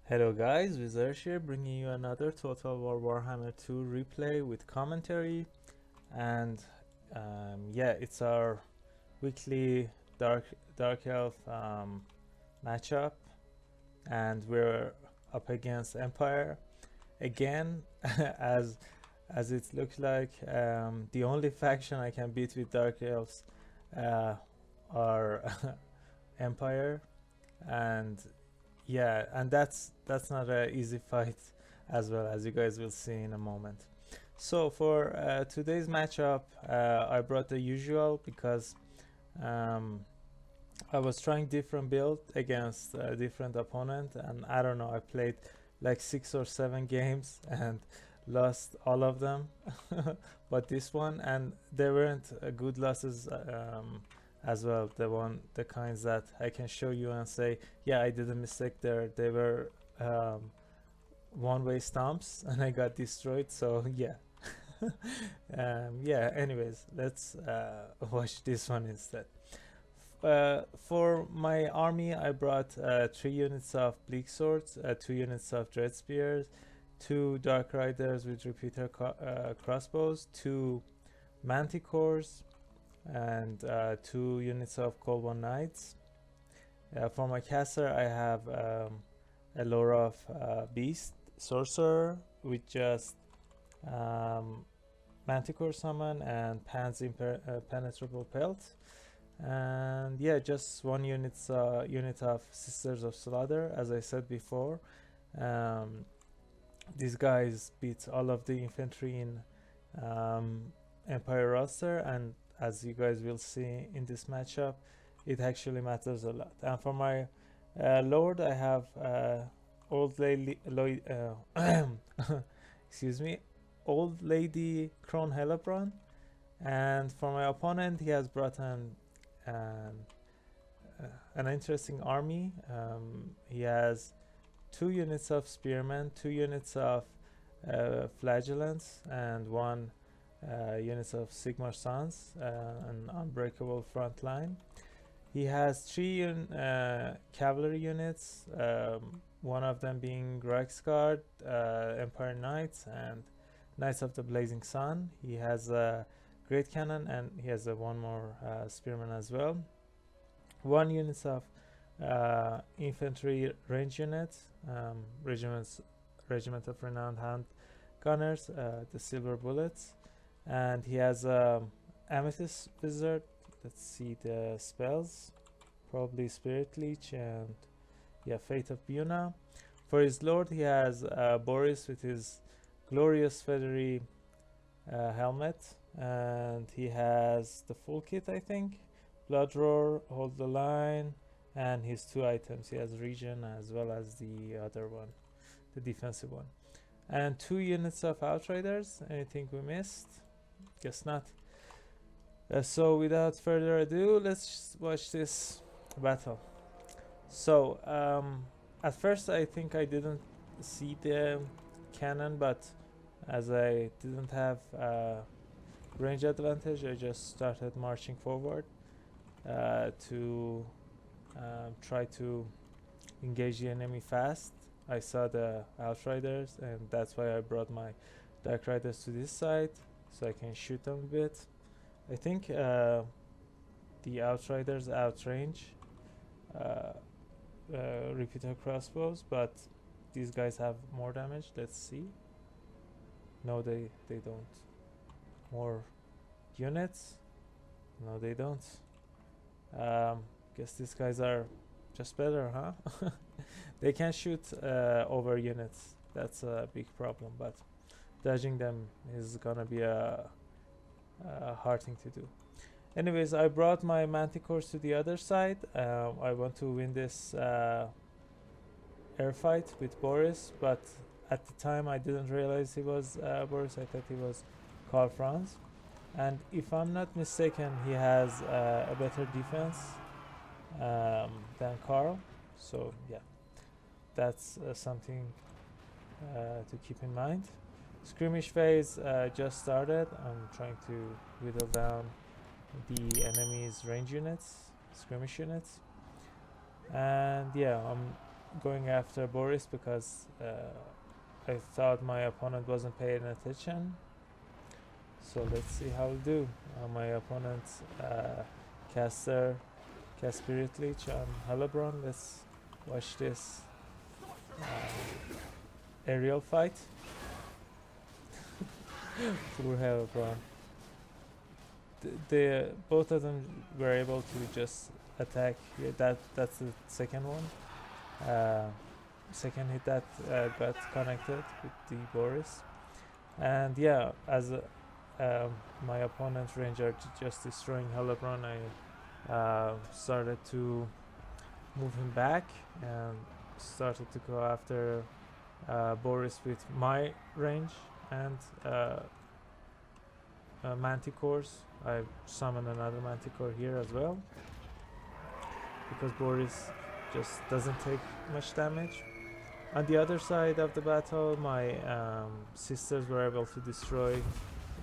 Hello guys, Wizard here bringing you another Total War Warhammer 2 replay with commentary. And yeah, it's our weekly Dark Elf matchup, and we're up against Empire again. as it looks like, the only faction I can beat with Dark Elves are Empire, and yeah, and that's not an easy fight as well, as you guys will see in a moment. So for today's matchup, I brought the usual because I was trying different build against a different opponent, and I don't know, I played like 6 or 7 games and lost all of them but this one, and they weren't good losses as well, the kinds that I can show you and say, yeah, I did a mistake there. They were one-way stomps and I got destroyed. So yeah. Yeah, anyways, let's watch this one instead. For my army, I brought 3 units of bleak swords, 2 units of dread spears, 2 dark riders with repeater crossbows, 2 manticores, and 2 units of Cold One Knights. For my caster, I have a lore of Beast Sorcerer with just Manticore Summon and Pan's Impenetrable Pelt. And yeah, just 1 unit of Sisters of Slaughter. As I said before, these guys beat all of the infantry in Empire roster, and as you guys will see in this matchup, it actually matters a lot. And for my lord, I have old lady excuse me, old lady Crone Helebron. And for my opponent, he has brought an interesting army. He has 2 units of spearmen, 2 units of flagellants, and 1 units of Sigmar Sons, an unbreakable front line. He has 3 cavalry units, one of them being Reiksguard, Empire Knights, and Knights of the Blazing Sun. He has a great cannon, and he has 1 more spearman as well. 1 unit of infantry range units, regiment of renowned hand gunners, the Silver Bullets. And he has Amethyst Wizard. Let's see the spells. Probably Spirit Leech and yeah, Fate of Buna. For his lord, he has Boris with his glorious feathery helmet, and he has the full kit, I think. Blood Roar, Hold the Line, and his 2 items. He has Regen as well as the other one, the defensive one. And 2 units of Outriders. Anything we missed? Guess not. So without further ado, let's watch this battle. So at first I think I didn't see the cannon, but as I didn't have range advantage, I just started marching forward to try to engage the enemy fast. I saw the Outriders, and that's why I brought my Dark Riders to this side, so I can shoot them a bit. I think the Outriders outrange repeater crossbows, but these guys have more damage. Let's see. No, they don't. More units? No, they don't. Guess these guys are just better, huh? They can shoot over units. That's a big problem, but dodging them is gonna be a hard thing to do. Anyways, I brought my manticores to the other side. I want to win this air fight with Boris, but at the time I didn't realize he was Boris. I thought he was Karl Franz, and if I'm not mistaken, he has a better defense than Karl. So yeah, that's something to keep in mind. Skirmish phase just started. I'm trying to whittle down the enemy's range units, skirmish units, and yeah, I'm going after Boris because I thought my opponent wasn't paying attention. So let's see how we'll do. My opponent's caster cast Spirit Leech on Helebron. Let's watch this aerial fight. Poor Helebron. Both of them were able to just attack. Yeah, that's the second one. Second hit that got connected with the Boris, and yeah, as my opponent's ranger just destroying Helebron, I started to move him back and started to go after Boris with my range and manticores. I summoned another manticore here as well because Boris just doesn't take much damage. On the other side of the battle, my sisters were able to destroy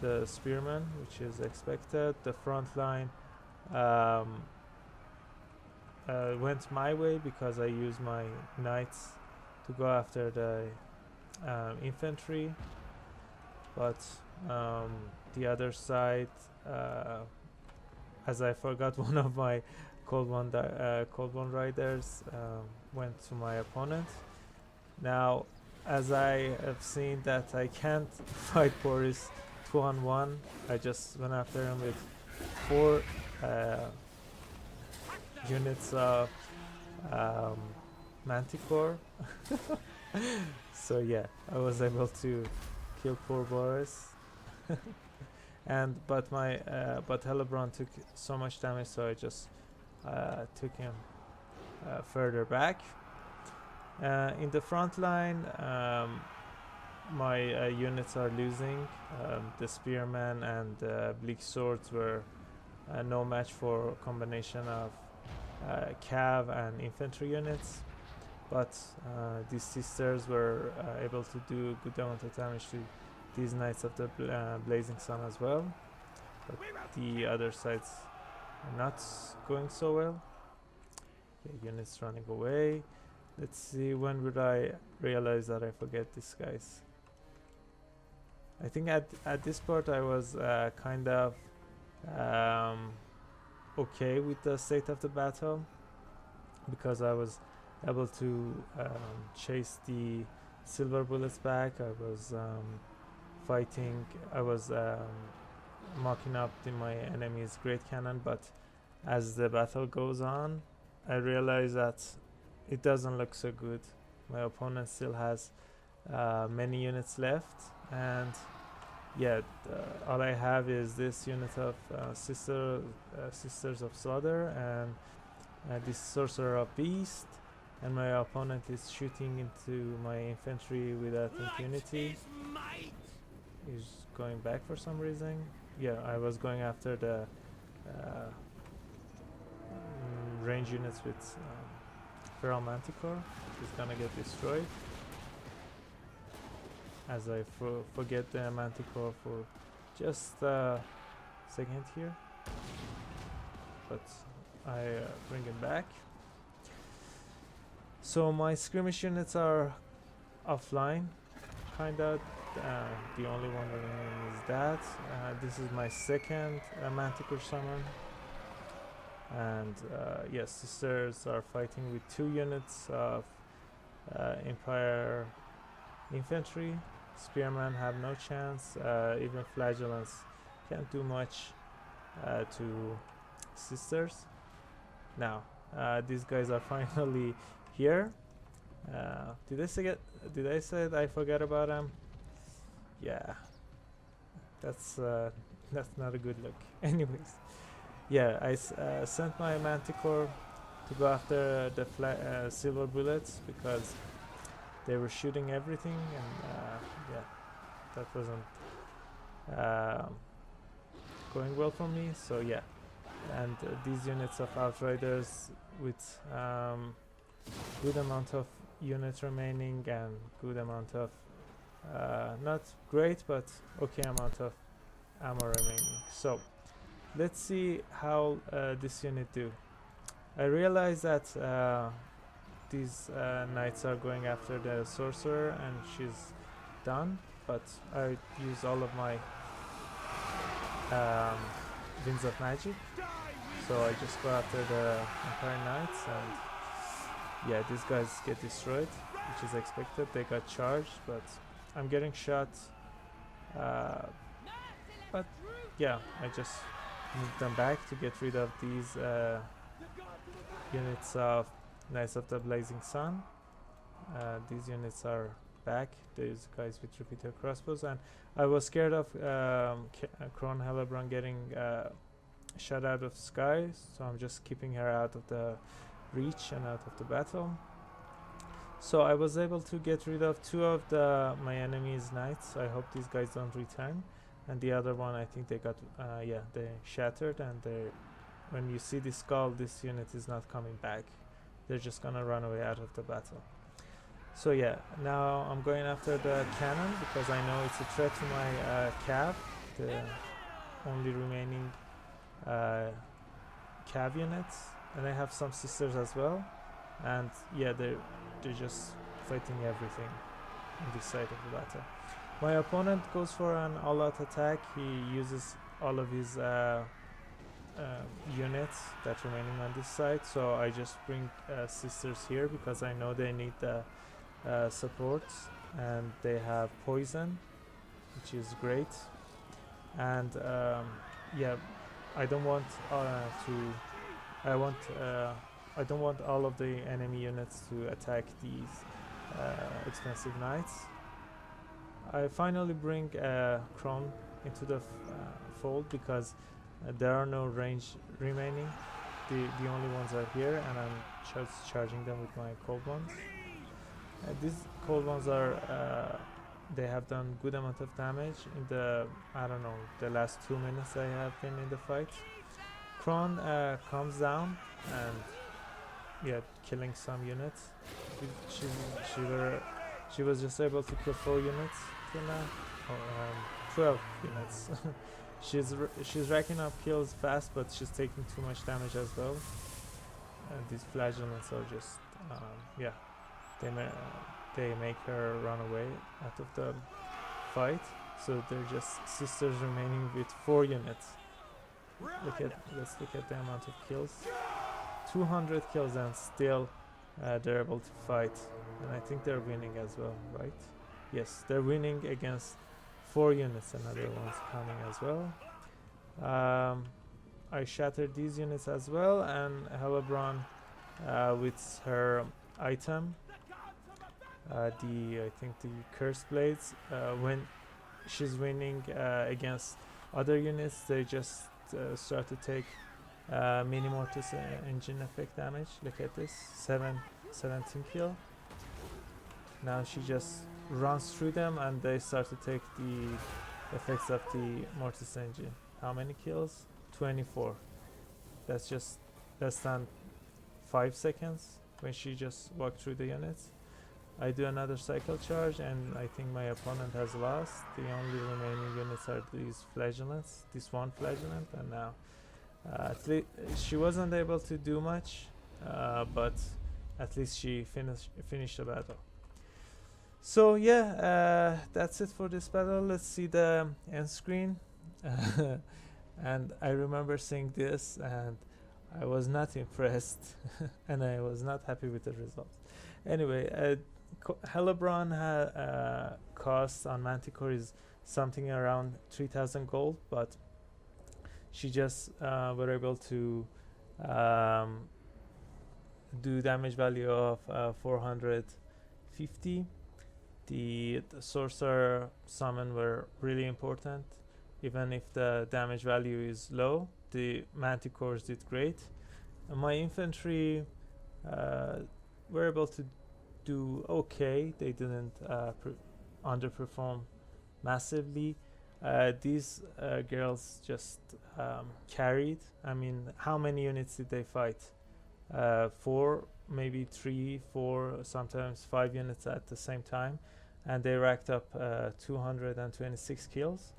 the spearman, which is expected. The front line went my way because I used my knights to go after the infantry, but the other side, as I forgot, one of my Cold One Riders went to my opponent. Now, as I have seen that I can't fight Boris 2-on-1, I just went after him with 4 units of Manticore. So yeah, I was able to kill poor Boris. But Helebron took so much damage, so I just took him further back. In the front line, my units are losing. The spearmen and bleak swords were no match for a combination of cav and infantry units, but these sisters were able to do good amount of damage to these Knights of the Blazing Sun as well, but the other sides are not going so well. Okay, units running away. Let's see, when would I realize that I forget these guys? I think at this part I was kind of okay with the state of the battle because I was able to chase the silver bullets back. I was fighting, I was mocking up my enemy's great cannon, but as the battle goes on, I realize that it doesn't look so good. My opponent still has many units left, and yeah, all I have is this unit of Sisters of Slaughter and this Sorcerer of Beast, and my opponent is shooting into my infantry without impunity. He's going back for some reason. Yeah, I was going after the range units with Feral Manticore. He's gonna get destroyed as I forget the Manticore for just a second here, but I bring him back. So my skirmish units are offline, kinda. The only one remaining is that. This is my second Manticore summon, and yes, sisters are fighting with 2 units of Empire infantry. Spearmen have no chance. Even Flagellants can't do much to sisters. Now these guys are finally here. Did I say I forgot about them? Yeah, that's not a good look. Anyways, yeah, I sent my Manticore to go after the silver bullets because they were shooting everything, and yeah, that wasn't going well for me. So yeah, and these units of Outriders with good amount of units remaining and good amount of not great but okay amount of ammo remaining. So let's see how this unit do. I realize that these knights are going after the sorcerer and she's done, but I use all of my winds of magic, so I just go after the Empire Knights, and yeah, these guys get destroyed, which is expected. They got charged, but I'm getting shot, but yeah, I just moved them back to get rid of these units of Knights of the Blazing Sun. These units are back, these guys with repeater crossbows, and I was scared of Kron Hellebrand getting shot out of sky, so I'm just keeping her out of the reach and out of the battle. So I was able to get rid of two of my enemy's knights. I hope these guys don't return, and the other one, I think they got yeah, they shattered, and they, when you see the skull, this unit is not coming back. They're just gonna run away out of the battle. So yeah, now I'm going after the cannon because I know it's a threat to my cav, the only remaining cav units, and I have some sisters as well, and yeah, they're just fighting everything on this side of the battle. My opponent goes for an all-out attack. He uses all of his units that remaining on this side, so I just bring sisters here because I know they need the supports, and they have poison, which is great. And yeah, I don't want I don't want all of the enemy units to attack these expensive knights. I finally bring Kron into the fold because there are no range remaining. The only ones are here, and I'm charging them with my cold ones. These cold ones are they have done good amount of damage in the, I don't know, the last 2 minutes I have been in the fight. Kron comes down and yeah, killing some units. She was just able to kill 4 units till now, or 12 units. she's racking up kills fast, but she's taking too much damage as well. And these flagellants are just yeah, they make her run away out of the fight. So they're just sisters remaining with 4 units. Let's look at the amount of kills. 200 kills, and still they're able to fight, and I think they're winning as well, right? Yes, they're winning against 4 units. Another one's coming as well. I shattered these units as well, and Hellebrand with her item, I think the Curse Blades, when she's winning against other units, they just start to take mini mortis engine effect damage. Look at this, 17 kill. Now she just runs through them and they start to take the effects of the mortis engine. How many kills? 24. That's just less than 5 seconds when she just walked through the units. I do another cycle charge, and I think my opponent has lost. The only remaining units are these flagellants, this one flagellant, and now she wasn't able to do much, but at least she finished the battle. So yeah, that's it for this battle. Let's see the end screen. And I remember seeing this and I was not impressed and I was not happy with the results. Anyway, Hellebrand cost on Manticore is something around 3000 gold, but she just were able to do damage value of 450. The sorcerer summon were really important. Even if the damage value is low, the manticores did great. My infantry were able to do okay. They didn't underperform massively. These girls just carried. I mean, how many units did they fight? 4, maybe 3, 4, sometimes 5 units at the same time, and they racked up 226 kills.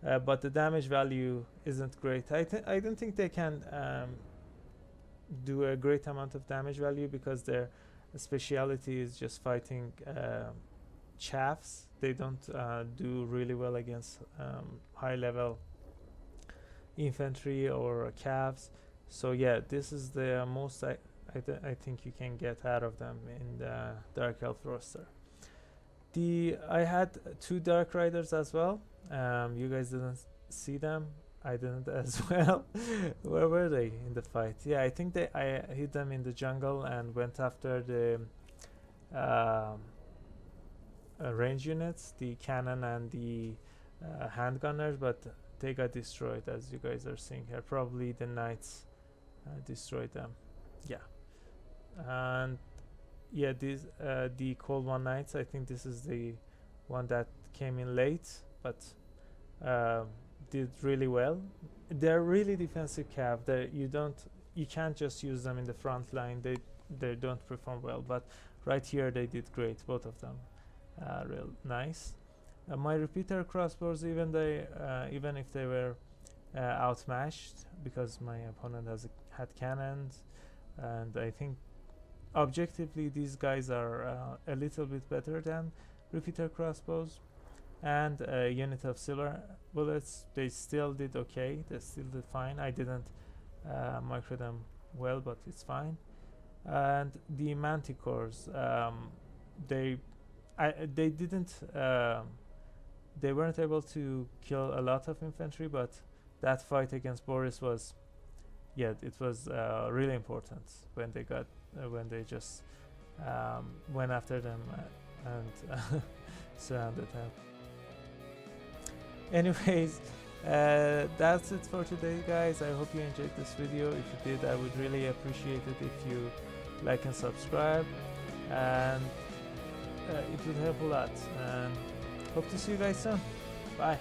But the damage value isn't great. I don't think they can do a great amount of damage value because their speciality is just fighting chaffs. They don't do really well against high level infantry or calves. So yeah, this is the most I think you can get out of them in the Dark Elf roster. I had 2 Dark Riders as well. You guys didn't see them. I didn't as well. Where were they in the fight? Yeah, I think I hit them in the jungle and went after the range units, the cannon and the handgunners, but they got destroyed, as you guys are seeing here. Probably the knights destroyed them. Yeah, and yeah, these the Cold One Knights, I think this is the one that came in late, but did really well. They're really defensive cav. You can't just use them in the front line. They don't perform well, but right here they did great, both of them. Real nice. My repeater crossbows, even if they were outmatched, because my opponent had cannons, and I think objectively these guys are a little bit better than repeater crossbows, and a unit of silver bullets. They still did okay. They still did fine. I didn't micro them well, but it's fine. And the manticores, they didn't they weren't able to kill a lot of infantry, but that fight against Boris was, yeah, it was really important when they just went after them and surrounded them. Anyways, that's it for today, guys. I hope you enjoyed this video. If you did, I would really appreciate it if you like and subscribe, and it would help a lot. And hope to see you guys soon. Bye.